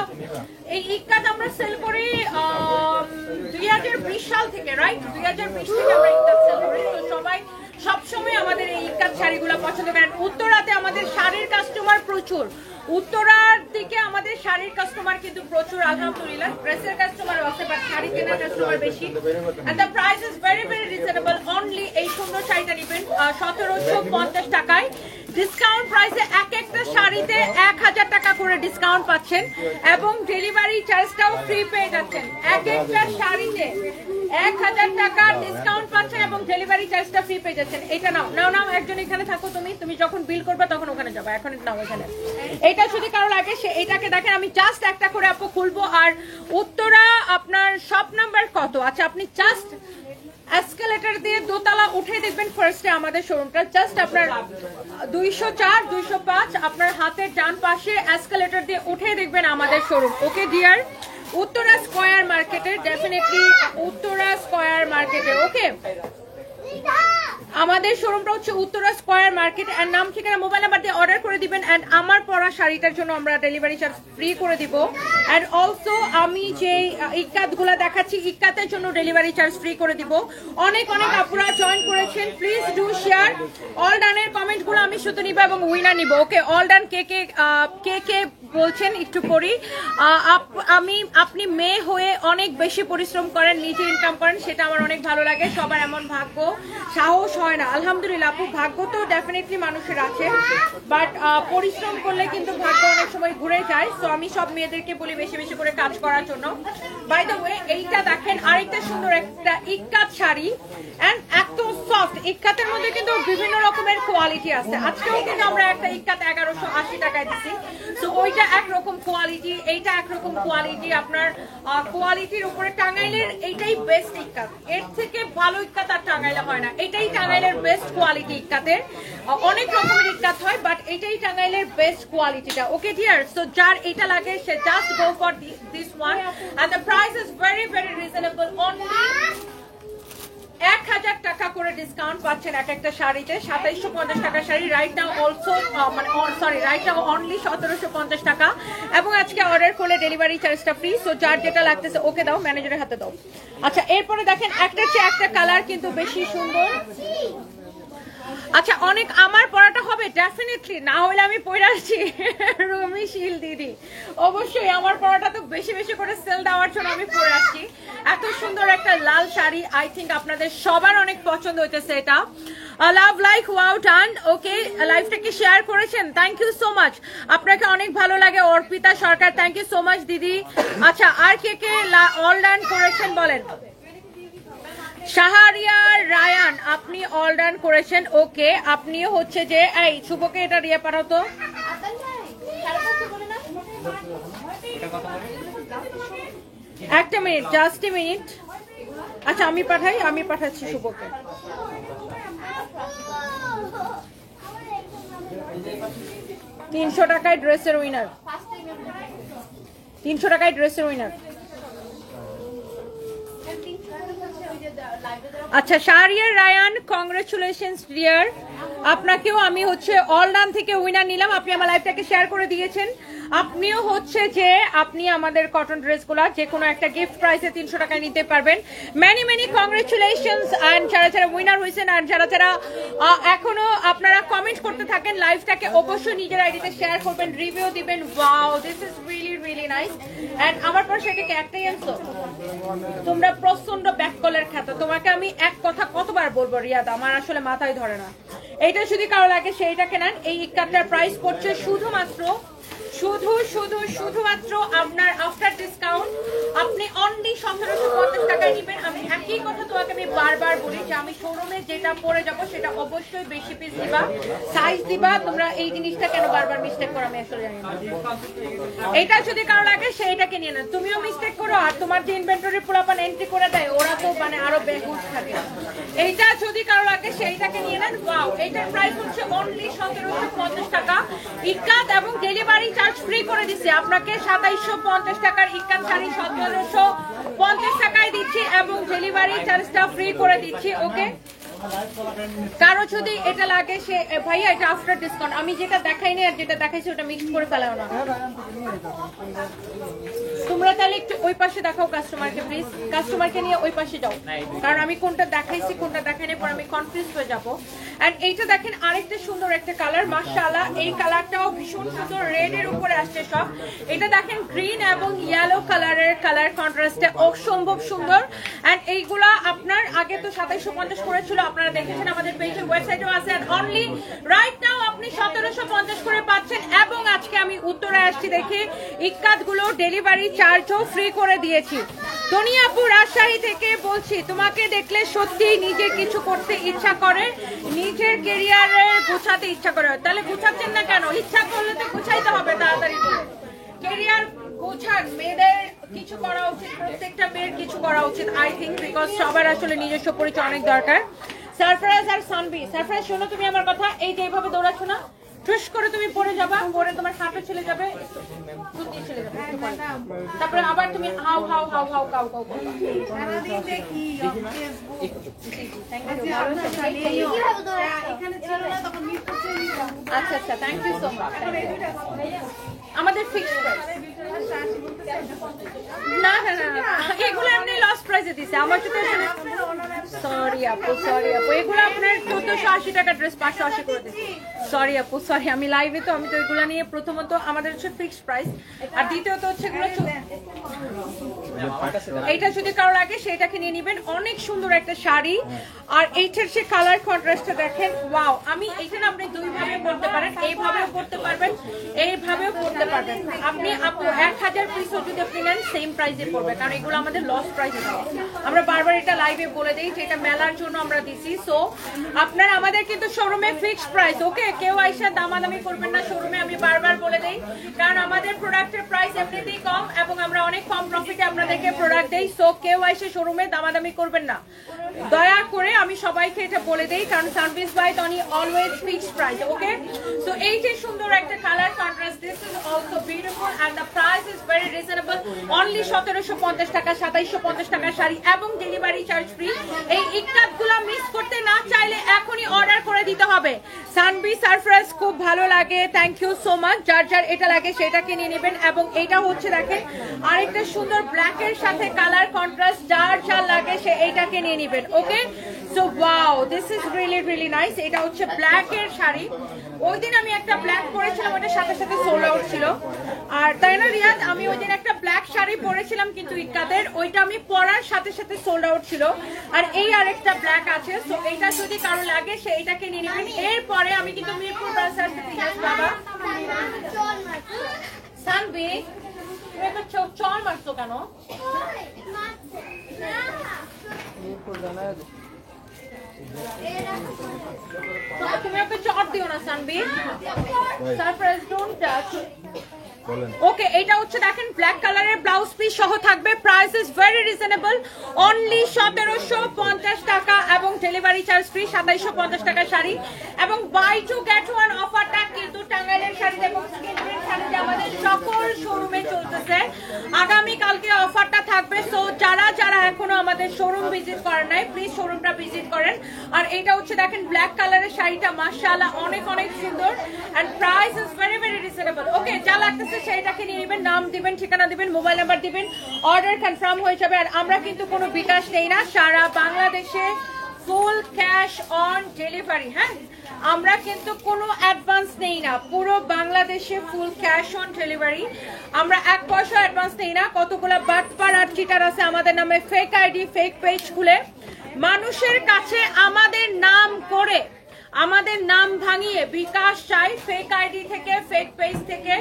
এই ইক্কাত আমরা সেল করি 2020 সাল থেকে, রাইট? 2020 থেকে আমরা ইক্কাত সেল করি। তো সবাই সবসময় আমাদের এই ইক্কাত শাড়িগুলো পছন্দ করেন। উত্তরাতে আমাদের শাড়ির কাস্টমার প্রচুর, উত্তরার দিকে আমাদের শাড়ির কাস্টমার কিন্তু প্রচুর, আলহামদুলিল্লাহ। ড্রেসের কাস্টমার আছে, বাট শাড়ি কেনার কাস্টমার বেশি। And the price is very reasonable. Only এই সুন্দর শাড়িটা নেবেন 1750 টাকায়। ডিসকাউন্ট প্রাইসে এক একটা শাড়িতে 1000 টাকা করে ডিসকাউন্ট পাচ্ছেন, এবং ডেলিভারি চার্জটাও ফ্রি পেয়ে যাচ্ছেন। এক একটা শাড়িতে 1000 টাকা ডিসকাউন্ট পাচ্ছেন এবং ডেলিভারি চার্জটা ফ্রি পেয়ে যাচ্ছেন। এটা নাও নাও নাও, একজন এখানে থাকো, তুমি যখন বিল করবে তখন ওখানে যাবে, এখন নাও এখানে। এটা যদি কারো লাগে সে এটাকে দেখেন, আমি জাস্ট একটা করে আপু খুলবো। আর উত্তরা আপনার শপ নাম্বার কত? আচ্ছা, আপনি জাস্ট এসকেলেটর দিয়ে দোতলা উঠে দেখবেন ফার্স্টে আমাদের শোরুমটা, জাস্ট আপনার 204 205 আপনার হাতের ডান পাশে এসকেলেটর দিয়ে উঠে দেখবেন আমাদের showroom. Okay dear, Uttara square মার্কেটে, ডেফিনেটলি উত্তরা স্কয়ার মার্কেটে। ওকে, আমাদের শোরুমটা হচ্ছে উত্তরা স্কয়ার মার্কেট। এন্ড নাম ঠিকানা মোবাইল নাম্বার দিয়ে অর্ডার করে দিবেন। এন্ড আমার পরা শাড়িটার জন্য আমরা ডেলিভারি চার্জ ফ্রি করে দিব। এন্ড অলসো আমি যে ইক্কাতগুলো দেখাচ্ছি, ইক্কাতের জন্য ডেলিভারি চার্জ ফ্রি করে দিব। অনেক অনেক আপুরা জয়েন করেছেন, প্লিজ ডু শেয়ার। অল ডানের কমেন্টগুলো আমি শুধু নিব এবং উইনার নিব। ওকে, অল ডান কে কে বলছেন একটু পড়ি। আপনি মেয়ে হয়ে অনেক বেশি পরিশ্রম করেন, নিজে ইনকাম করেন, সেটা আমার অনেক ভালো লাগে। সবার এমন ভাগ্য সাহস হয় না, আলহামদুলিল্লাহ আপু। ভাগ্য তো ডেফিনেটলি মানুষের আছে, বাট পরিশ্রম করলে কিন্তু ভাগ্য অনেক সময় ঘুরে যায়। সো আমি সব মেয়েদেরকে বলি বেশি বেশি করে কাজ করার জন্য। বাই দ্য ওয়ে, এইটা দেখেন আরেকটা সুন্দর একটা ইক্কাত শাড়ি, এন্ড এত সফট। ইক্কাতের মধ্যে কিন্তু বিভিন্ন রকমের কোয়ালিটি আছে। আজকেও কিন্তু আমরা একটা ইক্কাত 1180 টাকায় দিচ্ছি। সো ওইটা একরকম কোয়ালিটি, এইটা একরকম কোয়ালিটি। আপনার কোয়ালিটির উপরে টাঙ্গাইলের এইটাই বেস্ট ইক্কাত, এর থেকে ভালো ইক্কাত আর টাঙ্গাইলে হয় না। এটাই টাঙ্গাইলের বেস্ট কোয়ালিটি ইক্কাতের। অনেক রকমের ইক্কাত হয়, বাট এটাই টাঙ্গাইলের বেস্ট কোয়ালিটিটা। ওকে ডিয়ার, সো যার এটা লাগে সে just go for this one, and the price is very very reasonable. Only 1000 টাকা করে ডিসকাউন্ট পাচ্ছেন এক একটা শাড়িতে। 2750 টাকা শাড়ি রাইট নাও অলসো, মানে সরি রাইট নাও অনলি 1750 টাকা, এবং আজকে অর্ডার করলে ডেলিভারি চার্জটা ফ্রি। সো যার যেটা লাগতেছে ওকে দাও, ম্যানেজারের হাতে দাও। আচ্ছা, এরপরে দেখেন একটার চেয়ে একটা কালার কিন্তু বেশি সুন্দর। আচ্ছা, অনেক আমার পড়াটা হবে ডেফিনেটলি, না হলে আমি পড়ে আসছি রুমি শীল দিদি, অবশ্যই আমার পড়াটা তো বেশি বেশি করে সেল দেওয়ার জন্য আমি পড়ে আসছি। এত সুন্দর একটা লাল শাড়ি, আই থিঙ্ক আপনাদের সবার অনেক পছন্দ হইতেছে এটা। লাভ লাইক ওয়াও টান। ওকে, লাইভটাকে শেয়ার করেছেন, থ্যাংক ইউ সো মাচ। আপনাকে অনেক ভালো লাগে অর্পিতা সরকার, থ্যাংক ইউ সো মাচ দিদি। আচ্ছা, আর কে কে অল ডান করেছেন বলেন? শাহরিয়ার রায়ান, আপনি অল ডান করেছেন। ওকে, আপনিও হচ্ছে যে এই শুভকে এটা দিয়ে পাঠাও তো। একটা মিনিট, জাস্ট এ মিনিট। আচ্ছা, আমি পাঠাচ্ছি শুভকে। $300 টাকায় ড্রেসের উইনার, 300 টাকায় ড্রেসের উইনার। আচ্ছা, শাহরিয়ার রায়ান, কংগ্রেচুলেশনস ডিয়ার। আপনাকেও আমি হচ্ছে অল ডান থেকে উইনার নিলাম। আপনি আমার লাইভটাকে শেয়ার করে দিয়েছেন। আপনিও হচ্ছে যে আপনি আমাদের কটন ড্রেসগুলো যে কোনো একটা গিফট প্রাইসে 300 টাকায় নিতে পারবেন। Many many congratulations. অ্যান্ড যারা যারা উইনার হয়েছেন আর যারা যারা এখনো আপনারা কমেন্ট করতে থাকেন, লাইভটাকে অবশ্যই নিজের আইডিতে শেয়ার করবেন, রিভিউ দিবেন। Wow, this is really really nice. And আমার পর সেটাকে একটাই আনছো, তোমরা প্রচন্ড ব্যাক কলের খ্যাত। তোমাকে আমি এক কথা কতবার বলবো রিয়াদ, আমার আসলে মাথায় ধরে না। এইটা যদি কারো লাগে সেইটা কেনেন। এই ইক্কাটার প্রাইস পড়ছে শুধুমাত্র আপনার আফটার ডিসকাউন্ট আপনি অনলি 1750 টাকায় নেবেন। আমি একই কথা তোমাকে আমি বারবার বলি যে আমি শোরুমে যেটা পরে যাব সেটা অবশ্যই বেশি পিস দিবা, সাইজ দিবা। তোমরা এই জিনিসটা কেন বারবার মিস্টেক করো আমি আসলে জানি না। এটা যদি কারো লাগে সেইটাকে নিয়ে নেন। তুমিও মিস্টেক করো, আর তোমার যে ইনভেন্টরি পুরাপান এন্ট্রি করে দেয় ওরা তো মানে আরো বেহুশ থাকে। এইটা যদি কারো লাগে সেইটাকে নিয়ে নেন। ওয়াও, এইটার প্রাইস হচ্ছে অনলি 1750 টাকা। ইক্কাত এবং ডেলিভারি চার্জ ফ্রি করে দিচ্ছি আপনাকে। 2750 টাকার ইক্কাত শাড়ি 1750 টাকায় দিচ্ছি এবং ডেলিভারি চার্জটা ফ্রি করে দিচ্ছি। ওকে, কারো যদি এটা লাগে সে ভাইয়া এটা আফটার ডিসকাউন্ট। আমি যেটা দেখাইনি আর যেটা দেখাইছি ওটা মিক্স করে ফেলাও না। তোমরা তাহলে একটু ওই পাশে দেখাও কাস্টমারকে, প্লিজ কাস্টমারকে নিয়ে ওই পাশে যাও, কারণ আমি কোনটা দেখাইছি কোনটা দেখাইনি পর আমি কনফিউজ হয়ে যাবো। এন্ড এইটা দেখেন আরেকটা সুন্দর একটা কালার, মাশাআল্লাহ এই কালারটাও ভীষণ সুন্দর, রেড এর উপরে আসছে সব। এটা দেখেন গ্রিন এবং ইয়েলো কালারের কালার কন্ট্রাস্টে অসম্ভব সুন্দর। এন্ড এইগুলা আপনার আগে তো 2750 করেছিল, আপনারা দেখেছেন আমাদের পেজের ওয়েবসাইটেও আছে। এন্ড অনলি রাইট নাও আপনি 1750 করে পাচ্ছেন। এবং আজকে আমি উত্তরে আসছি দেখে ইক্কাত গুলো ডেলিভারি চার্জও ফ্রি করে দিয়েছি। দুনিয়াপুর রাজশাহী থেকে বলছি, তোমাকে দেখলে সত্যি নিজে কিছু করতে ইচ্ছা করে, নিজের ক্যারিয়ারে গুছাতে ইচ্ছা করে। তাহলে গুছাচ্ছেন না কেন? ইচ্ছা করলে তো গুছাইতে হবে তাড়াতাড়ি করে। ক্যারিয়ার গুছান, মেয়েদের কিছু করা উচিত, প্রত্যেকটা মেয়ের কিছু করা উচিত আই থিঙ্ক, বিকজ সবার আসলে নিজস্ব পরিচয় অনেক দরকার। সারপ্রাইজ আর সানবি, সারপ্রাইজ শোনো তুমি আমার কথা, এই যে এইভাবে দৌড়াচ্ছ না, ঠুস করে তুমি পড়ে যাবা, পরে তোমার হাঁটু ছেলে যাবে, চলে যাবে, তারপরে আবার তুমি how how how how cow cow সারাদিন দেখি। আচ্ছা আচ্ছা, থ্যাংক ইউ সো মাচ। আমাদের ফিক্সড প্রাইস না না না, এগুলো এমনি লস প্রাইসে দিছে আমার সাথে। সরি আপু, সরি আপু, এগুলো আপনার 1480 টাকা ড্রেস 580 করে দিচ্ছি। সরি আপু, সরি, আমি লাইভে তো, আমি তো এগুলো নিয়ে প্রথমত আমাদের হচ্ছে ফিক্সড প্রাইস, আর দ্বিতীয়ত হচ্ছে এগুলো এইটা যদি কারো লাগে সেটাকে নিয়ে নেবেন, অনেক সুন্দর একটা শাড়ি। আর এইটার সে কালার কন্ট্রাস্টটা দেখেন, ওয়াও। আমি এইটা আপনি দুই ভাবে পরতে পারেন, এইভাবেও পরতে পারবেন, এইভাবেও পরতে পারবেন। আপনি 1000 পিসও যদি আপনি নেন সেম প্রাইসে পড়বে, কারণ এগুলো আমাদের লস প্রাইসে দেওয়া। আমরা বারবার এটা লাইভে বলে দিই যে এটা মেলার জন্য আমরা দিছি। সো আপনার আমাদের কিন্তু শোরুমে ফিক্সড প্রাইস, ওকে? কেউ আইসা দামাদামি করবেন না শোরুমে, আমি বারবার বলে দিই, কারণ আমাদের প্রোডাক্টের প্রাইস এমনিতেই কম এবং আমরা অনেক কম প্রফিটে আপনাদেরকে প্রোডাক্ট দেই। সো কেউ এসে শোরুমে দামাদামি করবেন না, দয়া করে আমি সবাইকে এটা বলে দেই, কারণ service by Tony always fixed price, okay? তো এই যে সুন্দর একটা colour contrast, this is also beautiful and the price is very reasonable, only 1750 টাকা, 2750 টাকা শাড়ি এবং ডেলিভারি চার্জ ফ্রি। এই ইকরাতগুলো মিস করতে না চাইলে এখনই অর্ডার করে দিতে হবে। সানবি সারপ্রাইজ খুব ভালো লাগে, থ্যাংক ইউ সো মাচ। যার যার এটা লাগে সেটাকে নিয়ে নেবেন। এবং এটা হচ্ছে দেখেন আরেকটা সুন্দর ব্ল্যাকের সাথে কালার কন্ট্রাস্ট, যার যার লাগে সে এইটাকে নিয়ে নেবেন, okay? So wow, this is really really nice. এটা হচ্ছে ব্ল্যাকের শাড়ি, ওই দিন আমি একটা ব্ল্যাক পরেছিলাম, ওটার সাথে সাথে সোল্ড আউট ছিল। আর তাই না রিয়াদ, আমি ওই দিন একটা ব্ল্যাক শাড়ি পরেছিলাম কিন্তু ইক্কাদের, ওইটা আমি পরার সাথে সাথে সোল্ড আউট ছিল। আর এই আরেকটা ব্ল্যাক আছে, সো এইটা যদি কারো লাগে সে এইটাকে নিয়ে নেবেন। এরপরে আমি কিন্তু মিরপুর ব্রাঞ্চে আসছি। বাবা সানবি, তুমি একটা চল মারছো কেন? তুমি ওকে চট দিও না সানবি, সারপ্রাইজ ডোন্ট টাচ। ওকে, এটা হচ্ছে দেখেন ব্ল্যাক কালারের ব্লাউজ পিস সহ থাকবে, price is very reasonable, only 1750 টাকা এবং ডেলিভারি চার্জ ফ্রি। 2750 টাকা শাড়ি এবং বাই টু গেট ওয়ান অফারটা কিন্তু টাঙ্গাইলের শাড়িতে এবং স্কিন প্রিন্ট শাড়িতে আমাদের সকল শোরুমে চলতেছে। আগামী কালকে অফারটা থাকবে। সো যারা যারা এখনো আমাদের শোরুম ভিজিট করেন নাই, প্লিজ শোরুমটা ভিজিট করেন। আর এটা হচ্ছে দেখেন ব্ল্যাক কালারের শাড়িটা মাশাআল্লাহ অনেক অনেক সুন্দর and price is very very reasonable, okay? যা লাগতেছে সেইটাকে নিয়ে নেবেন, নাম দিবেন, ঠিকানা দিবেন, মোবাইল নাম্বার দিবেন, অর্ডার কনফার্ম হয়ে যাবে। আর আমরা কিন্তু কোনো বিকাশ নেই না, সারা বাংলাদেশে ফুল ক্যাশ অন ডেলিভারি। হ্যাঁ, আমরা কিন্তু কোনো অ্যাডভান্স নেই না, পুরো বাংলাদেশে ফুল ক্যাশ অন ডেলিভারি। আমরা 1 পয়সা অ্যাডভান্স নেই না। কতগুলা বাটপার আর চিটার আছে আমাদের নামে ফেক আইডি, ফেক পেজ খুলে মানুষের কাছে আমাদের নাম করে, আমাদের নাম ভাঙিয়ে বিকাশ চাই ফেক আইডি থেকে, ফেক পেজ থেকে।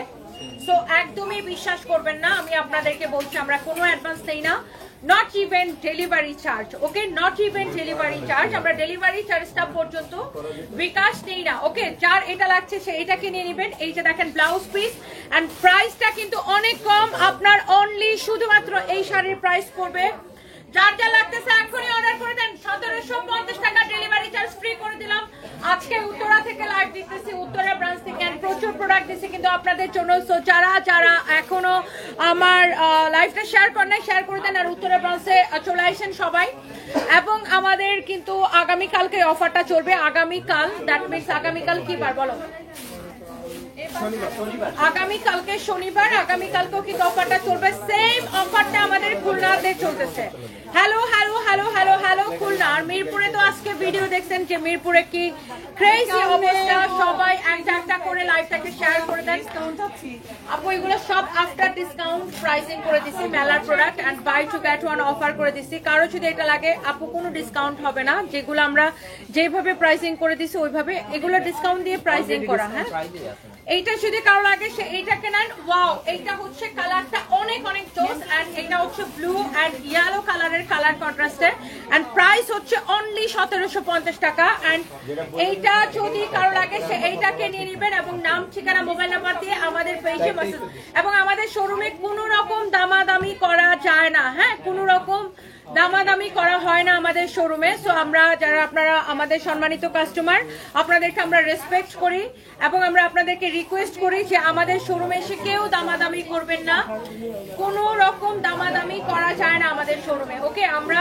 সো একদমই বিশ্বাস করবেন না, আমি আপনাদেরকে বলছি আমরা কোনো অ্যাডভান্স নেই না, not even delivery charge, okay? Not even delivery charge, আমরা ডেলিভারি চার্জটা পর্যন্ত বিকাশ নেই না, ওকে? যার এটা লাগছে সে এটাকে নিয়ে নেবেন। এই যে দেখেন ব্লাউজ পিস এন্ড প্রাইসটা কিন্তু অনেক কম, আপনার অনলি শুধুমাত্র এই শাড়ির প্রাইস পড়বে, যার যা লাগতেছে এখনই অর্ডার করে দেন। 1750 টাকা ডেলিভারি চার্জ ফ্রি করে দিলাম। আজকে উত্তরা থেকে লাইভ দিতেছি, উত্তরা ব্রাঞ্চ থেকে, প্রচুর প্রোডাক্ট দিচ্ছি কিন্তু আপনাদের জন্য। সো যারা যারা এখনো আমার লাইভটা শেয়ার করেন নাই, শেয়ার করে দেন আর উত্তরা ব্রাঞ্চে চলে আসেন সবাই। এবং আমাদের কিন্তু আগামীকালকে অফারটা চলবে, আগামীকাল, দ্যাট মিনস আগামীকাল কি বার বলো? আগামীকালকে শনিবার, আগামীকালকেও কিন্তু অফারটা চলবে, সেম অফারটা আমাদের খুলনাতে চলতেছে। Hello hello hello hello hello Khulna. আর মিরপুরে তো আজকে ভিডিও দেখছেন যে মিরপুরে কি ক্রেজি অবস্থা, সবাই একটা একটা করে লাইভটাকে শেয়ার করে দেন। আপু এগুলো সব আফটার ডিসকাউন্ট প্রাইসিং করে দিছি, মেলার product and buy two get one offer করে দিছি। কারো যদি এটা লাগে আপু কোনো ডিসকাউন্ট হবে না, যেগুলো আমরা যেভাবে প্রাইসিং করে দিছি ওইভাবে, এগুলো ডিসকাউন্ট দিয়ে প্রাইসিং করা। হ্যাঁ, এইটা যদি কারো লাগে সে এইটাকে নেন। ওয়াও, এইটা হচ্ছে কালারটা অনেক অনেক জোস এন্ড এটা হচ্ছে ব্লু এন্ড ইয়েলো কালারের কালার কন্ট্রাস্টে এন্ড প্রাইস হচ্ছে অনলি 1750 টাকা। এন্ড এইটা যদি কারো লাগে সে এইটাকে নিয়ে নেবেন এবং নাম, ঠিকানা, মোবাইল নাম্বার দিয়ে আমাদের পেজে মেসেজ। এবং আমাদের শোরুমে কোনো রকম দামাদামি করা যায় না, হ্যাঁ, কোনো রকম দামাদামি করা হয় না আমাদের শোরুমে। সো আমরা যারা আপনারা আমাদের সম্মানিত কাস্টমার, আপনাদেরকে আমরা রেসপেক্ট করি এবং আমরা আপনাদেরকে রিকোয়েস্ট করি যে আমাদের শোরুমে এসে কেউ দামাদামি করবেন না, কোনো রকম দামাদামি করা যায় না আমাদের শোরুমে, ওকে? আমরা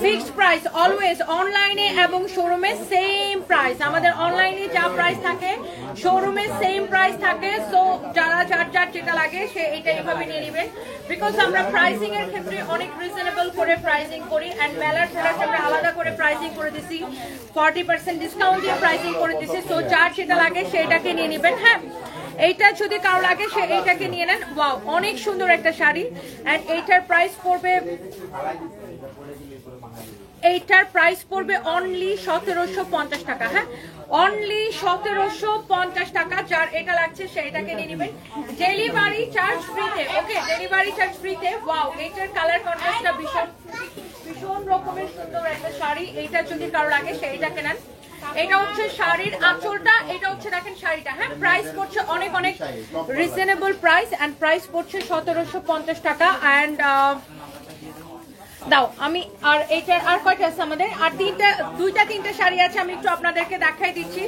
ফিক্সড প্রাইস অলওয়েজ, অনলাইনে এবং শোরুমে সেম প্রাইস। আমাদের অনলাইনে যা প্রাইস থাকে শোরুমে সেম প্রাইস থাকে। সো যারা যার যার যেটা লাগে সে এটা এইভাবে নিয়ে নেবেন, বিকজ আমরা প্রাইসিং এর ক্ষেত্রে অনেক রিজনেবল করে প্রাইসিং করি এন্ড মেলার প্রোডাক্ট আমরা আলাদা করে প্রাইসিং করে দিছি, 40% ডিসকাউন্ট দিয়ে প্রাইসিং করে দিছি। সো যার সেটা লাগে সেটাকে নিয়ে নেবেন। হ্যাঁ, এইটা যদি কারো লাগে সে এইটাকে নিয়ে নেন। ওয়াও, অনেক সুন্দর একটা শাড়ি। এন্ড এইটার প্রাইস পড়বে অনলি 1750 টাকা। হ্যাঁ, অনলি 1750 টাকা। যার এটা লাগছে সেইটাকে নিয়ে নেবেন, ডেলিভারি চার্জ ফ্রিতে। ওকে, ডেলিভারি চার্জ ফ্রিতে। ওয়াও, এইটার কালার কন্ট্রাস্টটা ভীষণ রকমের সুন্দর একটা শাড়ি। এইটা যদি কারো লাগে সেইটাকে নেন। এটা হচ্ছে শাড়ির আঁচলটা, এটা হচ্ছে দেখেন শাড়িটা। হ্যাঁ, প্রাইস পড়ছে অনেক রিজনেবল প্রাইস, এন্ড প্রাইস পড়ছে 1750 টাকা। এন্ড দাও আমি আর এইটার আর কয়টা আছে আমাদের, আর দুইটা তিনটা শাড়ি আছে, আমি একটু আপনাদেরকে দেখাই দিচ্ছি।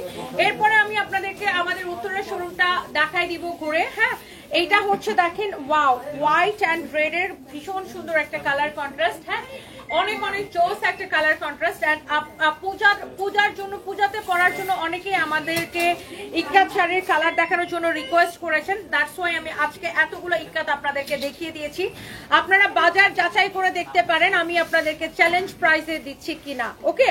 এরপরে আমি আপনাদেরকে আমাদের উত্তরের শোরুমটা দেখাই দিব ঘুরে। হ্যাঁ, এইটা হচ্ছে দেখেন, ওয়াও, হোয়াইট অ্যান্ড রেড এর ভীষণ সুন্দর একটা কালার কন্ট্রাস্ট। হ্যাঁ, অনেক জোস একটা কালার কন্ট্রাস্ট। এন্ড পূজার জন্য, পূজাতে পরার জন্য অনেকেই আমাদেরকে ইক্কাত শাড়ির কালার দেখানোর জন্য রিকোয়েস্ট করেছেন। দ্যাটস ওয়াই আমি আজকে এতগুলো ইক্কাত আপনাদেরকে দেখিয়ে দিয়েছি। আপনারা বাজার যাচাই করে দেখতে পারেন আমি আপনাদেরকে চ্যালেঞ্জ প্রাইসে দিচ্ছি কিনা। ওকে,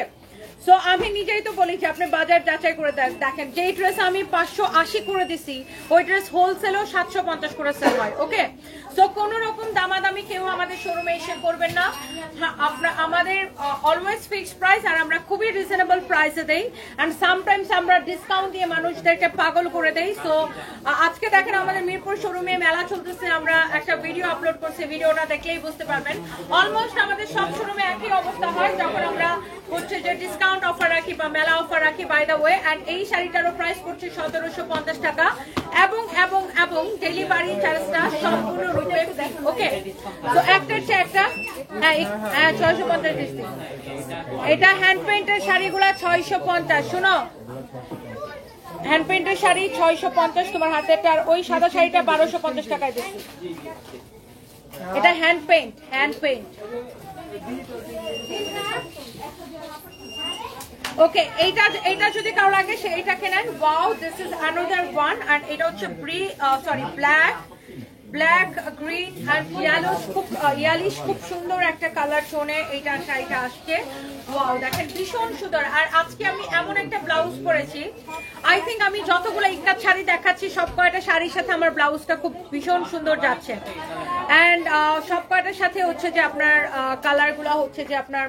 সো আমি নিজেই তো বলি যে আপনি বাজার যাচাই করে দেখেন। যেই ড্রেস আমি 580 করে দিছি, ওই ড্রেস হোলসেলও 750 করে সেল হয়। ওকে, সো কোন রকম দামাদামি কেউ আমাদের শোরুমে এসে করবেন না। আমাদের অলওয়েজ ফিক্সড প্রাইস, আর আমরা খুবই রিজনেবল প্রাইসে দেই। এন্ড সামটাইমস আমরা ডিসকাউন্ট দিয়ে মানুষদেরকে পাগল করে দেই। সো আজকে দেখেন আমাদের মিরপুর শোরুমে মেলা চলতেছে, আমরা একটা ভিডিও আপলোড করছি, ভিডিওটা দেখলেই বুঝতে পারবেন। অলমোস্ট আমাদের সব শোরুমে একই অবস্থা হয় যখন আমরা হচ্ছে যে ডিসকাউন্ট অফার রাখি বা মেলা অফার রাখি। বাই দ্য ওয়ে, এন্ড এই শাড়িটারও প্রাইস পড়ছে 1750 টাকা, এবং ডেলিভারি চার্জটা সম্পূর্ণ রূপে। ওকে, তো একটার চেয়ে একটা। হ্যাঁ 650 দিচ্ছি। এটা হ্যান্ড পেইন্টের শাড়িগুলা 650। শুনো, হ্যান্ড পেইন্টের শাড়ি 650 তোমার হাতেরটা, আর ওই সাদা শাড়িটা 1250 টাকায় দিচ্ছি। এটা হ্যান্ড পেইন্ট। ওকে, এইটা যদি কারো লাগে সেইটাকে নেন। Wow, this is another one. And এটা হচ্ছে ব্ল্যাক গ্রিন এন্ড ইয়ালিশ, খুব সুন্দর একটা কালার টোনে এইটা শাড়িটা আসছে। ওয়াও, দেখেন ভীষণ সুন্দর। আর আজকে আমি এমন একটা ব্লাউজ পরেছি, আই থিঙ্ক আমি যতগুলো ইক্কাত শাড়ি দেখাচ্ছি সব কয়টা শাড়ির সাথে আমার ব্লাউজটা খুব ভীষণ সুন্দর যাচ্ছে। এন্ড সব কয়টার সাথে হচ্ছে যে আপনার কালারগুলো হচ্ছে যে আপনার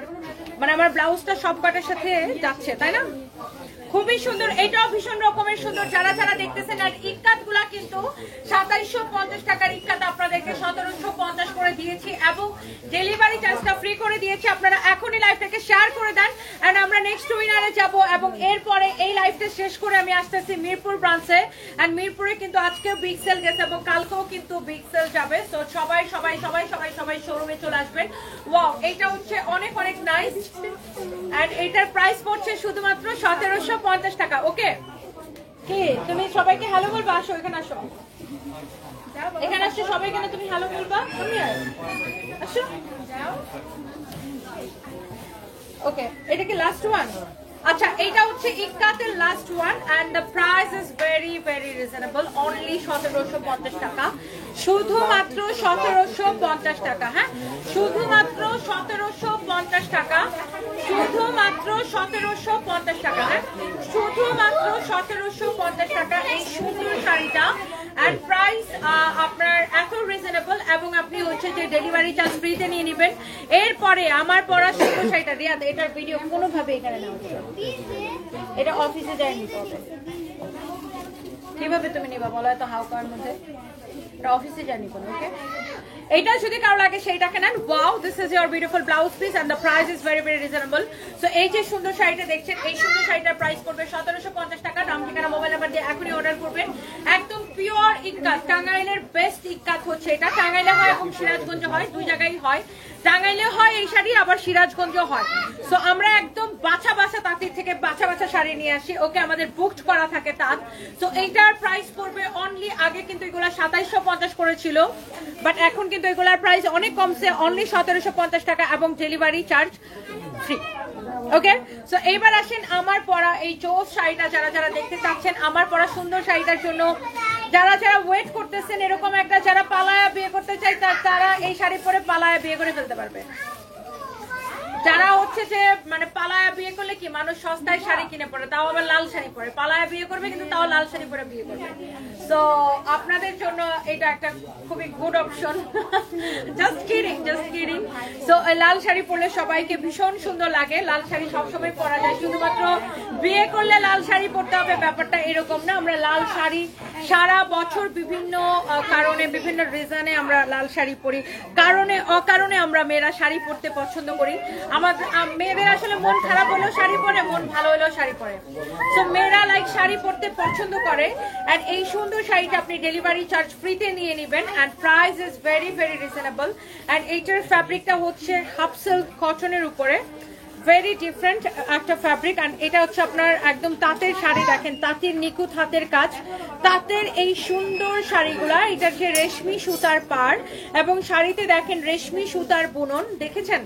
মানে আমার ব্লাউজটা সব কয়টার সাথে যাচ্ছে, তাই না? খুবই সুন্দর, এটাও ভীষণ রকমের সুন্দর। যারা দেখতেছেন, আর ইক্কাত গুলা কিন্তু 2750 টাকার ইক্কাত আপনাদেরকে 1750 করে দিয়েছি, এবং ডেলিভারি চার্জটা ফ্রি করে দিয়েছি। আপনারা এখনই লাইভটাকে শেয়ার করে দেন, এন্ড আমরা নেক্সট উইনারে যাব। এবং এরপরে এই লাইভটা শেষ করে আমি আসতেছি মিরপুর ব্রাঞ্চে। এন্ড মিরপুরে কিন্তু আজকেও বিগ সেল গেছে এবং কালকেও কিন্তু বিগ সেল যাবে। তো সবাই শোরুমে চলে আসবেন। ওয়াও, এটা হচ্ছে অনেক নাইস। এন্ড এটার প্রাইস পড়ছে শুধুমাত্র 1750 টাকা। ওকে, কি তুমি সবাইকে হ্যালো বলবা? আসো, এখানে আসো, এখানে আসছো সবাই, কেন তুমি হ্যালো বলবা? আসো। ওকে, এটা কি লাস্ট ওয়ান? আচ্ছা, এটা হচ্ছে ইক্কাতের last one. And the price is very reasonable, only 1750 টাকা, শুধুমাত্র 1750 টাকা। হ্যাঁ, শুধুমাত্র 1750 টাকা, শুধুমাত্র 1750 টাকা। হ্যাঁ, শুধুমাত্র 1750 টাকা এই সুন্দর শাড়িটা। এন্ড প্রাইস আপনার এত রিজনেবল, এবং আপনি হচ্ছে যে ডেলিভারি চার্জ ফ্রিতে নিয়ে নেবেন। এরপরে আমার পরা সুন্দর শাড়িটা, রিয়াদ এটার ভিডিও কোনোভাবে এখানে নেওয়া যাবে, এটা অফিসে যাই নিতে হবে। কিভাবে তুমি নিবা বলো এত হাউকার মধ্যে? এটা অফিসে যাই নিব। ওকে, এইটা যদি কারো লাগে সেইটাকে নেন। Wow, this is your beautiful blouse piece, and the price is very reasonable. So এই যে সুন্দর শাড়িটা দেখছেন, এই সুন্দর শাড়িটার প্রাইস পড়বে 1750 টাকা। নাম ঠিকানা মোবাইল নাম্বার দিয়ে এখনই অর্ডার করবেন। একদম পিওর ইক্কাত, টাঙ্গাইলের বেস্ট ইক্কাত হচ্ছে এটা। টাঙ্গাইলে হয় এবং সিরাজগঞ্জে হয়, দুই জায়গায় হয়। টাঙ্গাইলে হয় এই শাড়ি, আবার সিরাজগঞ্জেও হয়। সো আমরা একদম বাছা তাঁতির থেকে বাছা শাড়ি নিয়ে আসি। ওকে, আমাদের বুকড করা থাকে তাঁত। সো এইটার প্রাইস পড়বে অনলি, আগে কিন্তু এগুলা 2750 করেছিল, বাট এখন কিন্তু এগুলার প্রাইস অনেক কমছে, অনলি 1750 টাকা, এবং ডেলিভারি চার্জ ফ্রি। ওকে, সো এইবার আসেন আমার পরা এই চোস শাড়িটা। যারা দেখতে চাচ্ছেন আমার পরা সুন্দর শাড়িটার জন্য, যারা ওয়েট করতেছেন এরকম একটা, যারা পালায়া বিয়ে করতে চাই তারা এই শাড়ি পরে পালায়া বিয়ে করে ফেলতে পারবে। যারা হচ্ছে যে মানে পালায়া বিয়ে করলে কি মানুষ সস্তায় শাড়ি কিনে পরে, তাও আবার লাল শাড়ি পরে, পালায়া বিয়ে করবে কিন্তু তাও লাল শাড়ি পরে বিয়ে করবে। সো আপনাদের জন্য এটা একটা খুবই good option. Just kidding, just kidding. So লাল শাড়ি পরলে সবাইকে ভীষণ সুন্দর লাগে। লাল শাড়ি সবসময় পরা যায়, শুধুমাত্র বিয়ে করলে লাল শাড়ি পরতে হবে ব্যাপারটা এরকম না। আমরা লাল শাড়ি সারা বছর বিভিন্ন কারণে, বিভিন্ন রিজনে আমরা লাল শাড়ি পরি। কারণে অকারণে আমরা মেয়েরা শাড়ি পরতে পছন্দ করি। আমাদের মেয়েদের আসলে মন খারাপ হলেও শাড়ি পরে, মন ভালো হলেও শাড়ি পরে। সো মেয়েরা লাইক শাড়ি পরতে পছন্দ করে। অ্যান্ড এই সুন্দর শাড়িটা আপনি ডেলিভারি চার্জ ফ্রিতে নিয়ে নেবেন। And price is very very reasonable. And এইটার ফ্যাব্রিকটা হচ্ছে হাফ সিল্ক কটনের উপরে, ভেরি ডিফারেন্ট একটা ফ্যাব্রিক। অ্যান্ড এটা হচ্ছে আপনার একদম তাঁতের শাড়ি। দেখেন তাঁতের নিখুঁত হাতের কাজ, তাঁতের এই সুন্দর শাড়িগুলা। এটা হচ্ছে রেশমি সুতার পাড় এবং শাড়িতে দেখেন রেশমি সুতার বুনন। দেখেছেন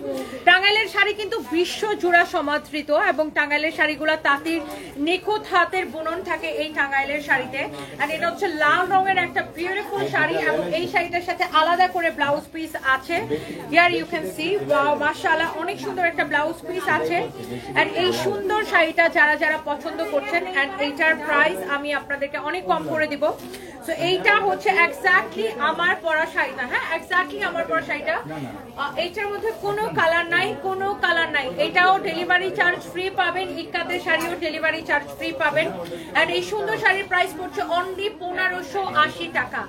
টাঙ্গাইলের শাড়ি কিন্তু বিশ্ব জোড়া সমাদৃত এবং টাঙ্গাইলের শাড়িগুলা তাঁতের নিখুঁত হাতের বুনন থাকে এই টাঙ্গাইলের শাড়িতে। অ্যান্ড এটা হচ্ছে লাল রঙের একটা বিউটিফুল শাড়ি এবং এই শাড়িটার সাথে আলাদা করে ব্লাউজ পিস আছে। Here you can see, wow মাশাআল্লাহ, অনেক সুন্দর একটা ব্লাউজ পিস আছে। এন্ড এই সুন্দর শাড়িটা যারা যারা পছন্দ করছেন, এন্ড এইটার প্রাইস আমি আপনাদেরকে অনেক কম করে দিব। সো এইটা হচ্ছে এক্স্যাক্টলি আমার পরা শাড়িটা। হ্যাঁ, এক্স্যাক্টলি আমার পরা শাড়িটা। এইটার মধ্যে কোনো কালার নাই, কোনো কালার নাই। এটাও ডেলিভারি চার্জ ফ্রি পাবেন, ইক্কাতের শাড়িও ডেলিভারি চার্জ ফ্রি পাবেন। এন্ড এই সুন্দর শাড়ির প্রাইস পড়ছে অনলি 1580 টাকা,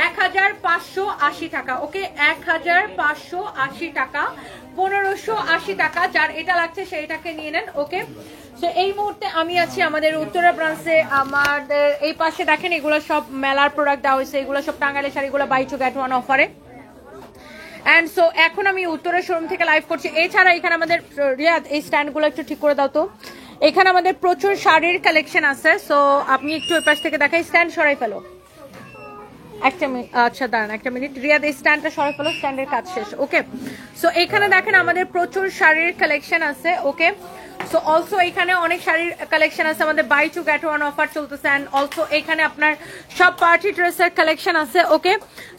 1580 টাকা। ওকে, 1580 টাকা, 1580 টাকা। যার এটা লাগছে সেইটাকে নিয়ে নেন। ওকে, সো এই মুহূর্তে আমি আছি আমাদের উত্তরা ব্রাঞ্চে। আমাদের এই পাশে দেখেন এগুলো সব মেলার প্রোডাক্ট দেওয়া হয়েছে। এগুলো সব টাঙ্গাইলের শাড়িগুলো বাই টু গেট ওয়ান অফারে। অ্যান্ড সো এখন আমি উত্তরা শোরুম থেকে লাইভ করছি। এছাড়া এখানে আমাদের রিয়াদ, এই স্ট্যান্ডগুলো একটু ঠিক করে দাও তো। এখানে আমাদের প্রচুর শাড়ির কালেকশন আছে। সো আপনি একটু ওই পাশ থেকে দেখাই, স্ট্যান্ড সরাই ফেলো একটা মিনিট। আচ্ছা দাঁড়ান একটা মিনিট, রিয়াদ এই স্ট্যান্ডটা সরাই ফেলো, স্ট্যান্ডের কাজ শেষ। ওকে, সো এখানে দেখেন আমাদের প্রচুর শাড়ির কালেকশন আছে। ওকে, সো অলসো এখানে অনেক শাড়ির কালেকশন আছে, আমাদের buy two get one offer চলতেছে। অ্যান্ড অলসো এখানে আপনার সব পার্টি ড্রেসের কালেকশন আছে। ওকে,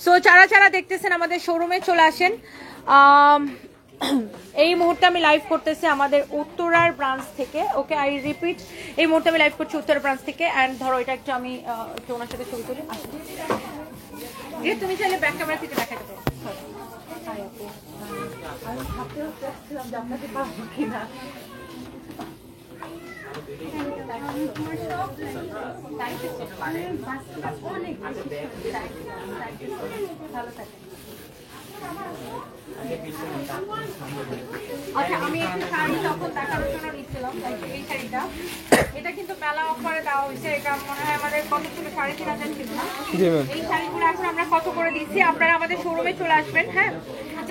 সো যারা যারা দেখতেছেন আমাদের শোরুমে চলে আসেন। এই মুহূর্তে আমি লাইভ করতেছি আমাদের উত্তরার ব্রাঞ্চ থেকে। ওকে, আই রিপিট, এই মুহূর্তে আমি লাইভ করছি উত্তরা ব্রাঞ্চ থেকে। অ্যান্ড ধরো এটা একটু আমি একটু ওনার সাথে ছবি তুলি। তুমি চাইলে ব্যাক ক্যামেরা থেকে দেখাতে পারো। আমি ভাবতে চাচ্ছিলাম যে আপনাকে পাবো কিনা। ভালো থাকে। আচ্ছা, আমি একটু শাড়ি তখন দেখার জন্য নিচ্ছিলাম এই শাড়িটা। এটা কিন্তু মেলা অফারে দেওয়া হয়েছে। এটা মনে হয় আমাদের কত ছিল, 3500 ছিল না? এই শাড়িগুলো এখন আমরা কত করে দিচ্ছি, আপনারা আমাদের শোরুমে চলে আসবেন। হ্যাঁ,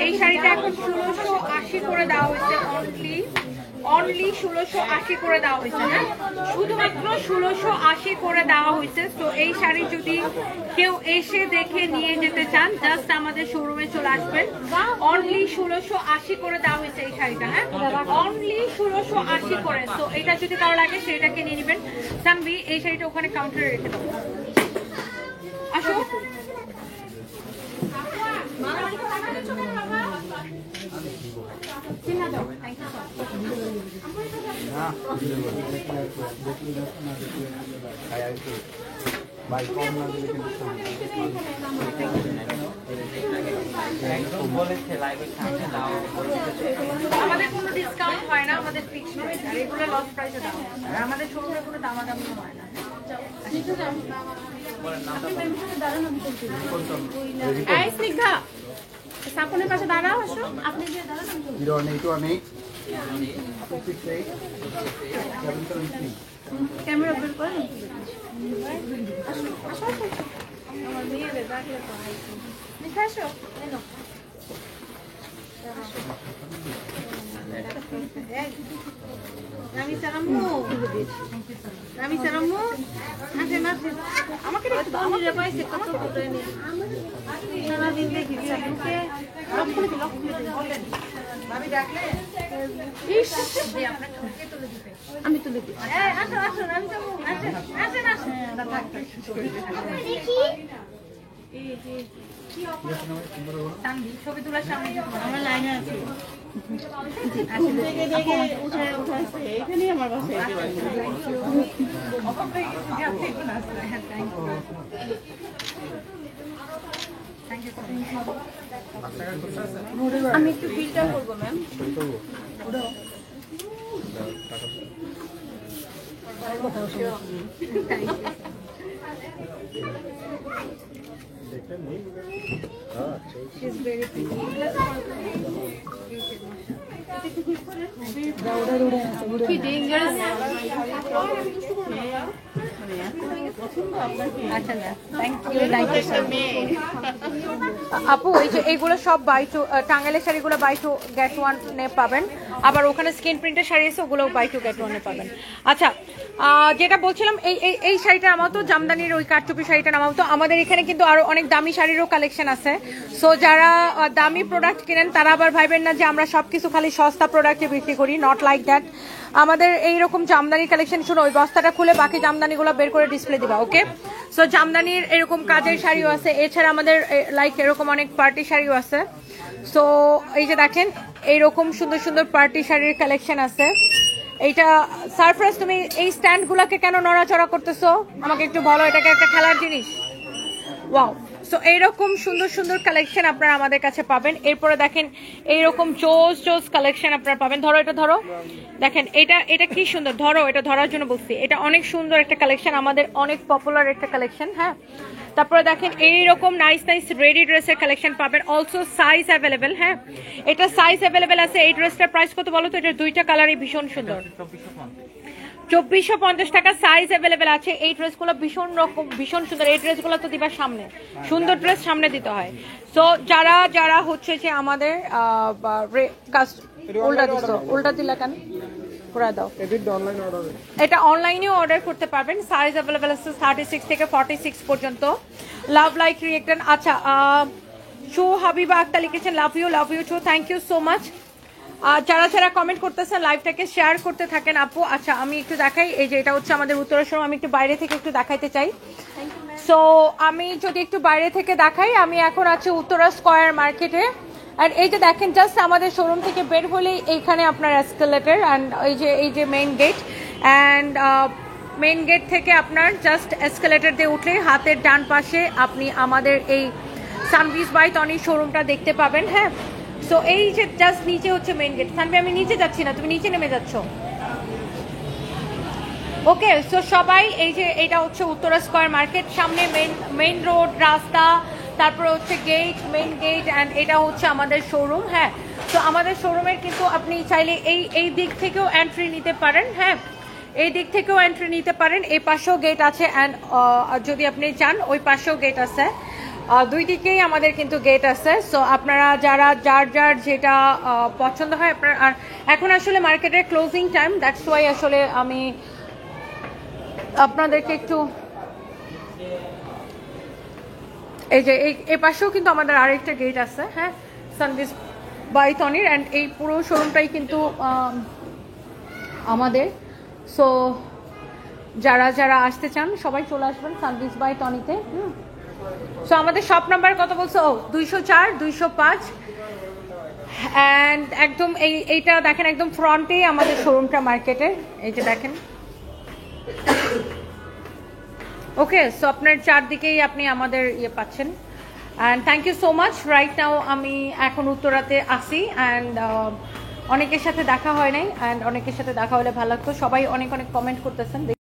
এই শাড়িটা এখন 1680 করে দেওয়া হয়েছে, অনলি 1680 করে দেওয়া হয়েছে। হ্যাঁ, শুধুমাত্র 1680 করে দেওয়া হয়েছে। তো এই শাড়ি যদি কেউ এসে দেখে নিয়ে যেতে চান, জাস্ট আমাদের শোরুমে চলে আসবেন। অনলি 1680 করে দেওয়া হয়েছে এই শাড়িটা। হ্যাঁ, অনলি 1680 করে। তো এটা যদি কারো লাগে সেটাকে নিয়ে নেবেন। সানভি, এই শাড়িটা ওখানে কাউন্টারে রেখে দেবো। আসো, আমাদের কোনো ডিসকাউন্ট হয় না, আমাদের ফিক্স প্রাইস। আর এগুলো লস প্রাইসে দাম, আর আমাদের শোরুমে কোনো দামাদামি হয় না। এই স্নিগ্ধা, সাপনের পাশে দাঁড়াও, আসো। আপনি যে দাঁড়ান, ক্যামেরা বের করেন। আসো আসো, আমার মেয়েদের ডাকলে তো আসো। আমি সারাম্মু, আমি সারাম্মু, আসেন আসেন। আমাকে আমাকে পাইছে কত কত নেই, সারাদিন দেখি আপনাকে লক্ষ্য ভাবি ডাকলে ইস আপনার ঠকে তুলে দিতে, আমি তুলে দিই। আসুন আসুন, আমি যাবো। আসেন আসেন আসেন, দেখি এই যে কি অপরাধ, ছবি তোলার সামনে আমার লাইনে আছে। আমি একটু ফিল্টার করবো ম্যাম। She's very pretty. কি ডেঞ্জারাস। আচ্ছা না, thank you, thank you so much. আপু এই যে এইগুলো সব বাই টু, টাঙ্গাইলের শাড়িগুলো বাই টু গেট ওয়ান পাবেন, আবার ওখানে স্ক্রিন প্রিন্টের শাড়ি আছে ওগুলো বাই টু গেট ওয়ানে পাবেন। আচ্ছা, যেটা বলছিলাম, এই শাড়িটা আমার তো জামদানির ওই কারচুপি শাড়িটা নামাও তো। আমাদের এখানে কিন্তু আরো অনেক দামি শাড়িরও কালেকশন আছে। সো যারা দামি প্রোডাক্ট কিনেন তারা আবার ভাবেন না যে আমরা সবকিছু খালি সস্তা প্রোডাক্টে বিক্রি করি, নট লাইক দ্যাট। আমাদের এইরকম জামদানি কালেকশন, শুনো ওই বস্তাটা খুলে বাকি জামদানিগুলো বের করে ডিসপ্লে দিবা, ওকে? সো জামদানির এরকম কাজের শাড়িও আছে, এছাড়া আমাদের লাইক এরকম অনেক পার্টি শাড়িও আছে। সো এই যে দেখেন এইরকম সুন্দর সুন্দর পার্টি শাড়ির কালেকশন আছে। এইটা সারপ্রাইজ, তুমি এই স্ট্যান্ডগুলোকে কেন নড়াচড়া করতেছো আমাকে একটু বলো, এটাকে একটা খেলার জিনিস? ওয়াও। সো এইরকম সুন্দর সুন্দর কালেকশন আপনারা আমাদের কাছে পাবেন। এরপরে দেখেন এইরকম চোজ কালেকশন আপনারা পাবেন। ধরো এটা, ধরো, দেখেন এটা কি সুন্দর, ধরো এটা ধরার জন্য বলছি। এটা অনেক সুন্দর একটা কালেকশন, আমাদের অনেক পপুলার একটা কালেকশন। হ্যাঁ, তারপরে দেখেন এইরকম নাইস রেডি ড্রেসের কালেকশন পাবেন, অলসো সাইজ অ্যাভেলেবেল। হ্যাঁ, এটা সাইজ অ্যাভেলেবেল আছে। এই ড্রেসটার প্রাইস কত বলো তো? এটার দুইটা কালারই ভীষণ সুন্দর, 2450 টাকা সাইজ অ্যাভেলেবেল আছে। এই ড্রেসগুলো ভীষণ সুন্দর। এই ড্রেসগুলো তো দিবার সামনে, সুন্দর ড্রেস সামনে দিতে হয়। সো যারা হচ্ছে যে আমাদের উল্টা দিলা কেন পুরা দাও, এটা অনলাইনেও অর্ডার করতে পারবেন। সাইজ অ্যাভেলেবেল আছে 36 থেকে 46 পর্যন্ত। লাভ লাইক রিয়েক্টন। আচ্ছা, শো হাবিবা আক্তার লিখেছেন love you too, thank you so much. যারা কমেন্ট করতেছেন লাইভটাকে শেয়ার করতে থাকেন আপু। আচ্ছা, আমি একটু দেখাই, এই যে এটা হচ্ছে আমাদের উত্তরের শোরুম। আমি একটু বাইরে থেকে একটু দেখাইতে চাই। সো আমি যদি একটু বাইরে থেকে দেখাই, আমি এখন আছি উত্তরা স্কয়ার মার্কেটে। আর এই যে দেখেন জাস্ট আমাদের শোরুম থেকে বের হলেই এইখানে আপনার এসকেলেটর অ্যান্ড এই যে main gate, and main gate থেকে আপনার জাস্ট এসকেলেটর দিয়ে উঠলে হাতের ডান পাশে আপনি আমাদের এই সানভিস বাই টনি শোরুমটা দেখতে পাবেন। হ্যাঁ, সো এই যে জাস্ট নিচে হচ্ছে মেইন গেট। সানভি আমি নিচে যাচ্ছি না, তুমি নিচে নেমে যাচ্ছ, ওকে? সো সবাই এই যে এটা হচ্ছে উত্তরা স্কয়ার মার্কেট, সামনে মেইন রোড রাস্তা, তারপরে হচ্ছে গেট, মেইন গেট, অ্যান্ড এটা হচ্ছে আমাদের শোরুম। হ্যাঁ, তো আমাদের শোরুমের কিন্তু আপনি চাইলে এই দিক থেকেও এন্ট্রি নিতে পারেন। হ্যাঁ, এই দিক থেকেও এন্ট্রি নিতে পারেন। এই পাশেও গেট আছে, অ্যান্ড যদি আপনি চান ওই পাশেও গেট আছে। দুই দিকেই আমাদের কিন্তু গেট আছে। সো আপনারা যার যেটা পছন্দ হয় আপনার। আর এখন আসলে মার্কেটের ক্লোজিং টাইম, দ্যাটস ওয়াই আসলে আমি আপনাদেরকে একটু, এই যে এই পাশেও কিন্তু আমাদের আরেকটা গেট আছে। হ্যাঁ, সানভিস বাই টনির, অ্যান্ড এই পুরো শোরুমটাই কিন্তু আমাদের। সো যারা আসতে চান সবাই চলে আসবেন সানভিস বাই টনিতে। সো আমাদের শপ নাম্বার কত বলছো? 204 205। অ্যান্ড একদম এইটা দেখেন একদম ফ্রন্টেই আমাদের শোরুমটা মার্কেটের, এই যে দেখেন। ওকে, সো আপনার চারদিকেই আপনি আমাদের ইয়ে পাচ্ছেন। And thank you so much. Right now আমি এখন উত্তরাতে আসি, অ্যান্ড অনেকের সাথে দেখা হয় নাই, অ্যান্ড অনেকের সাথে দেখা হলে ভালো লাগতো। সবাই অনেক কমেন্ট করতেছেন।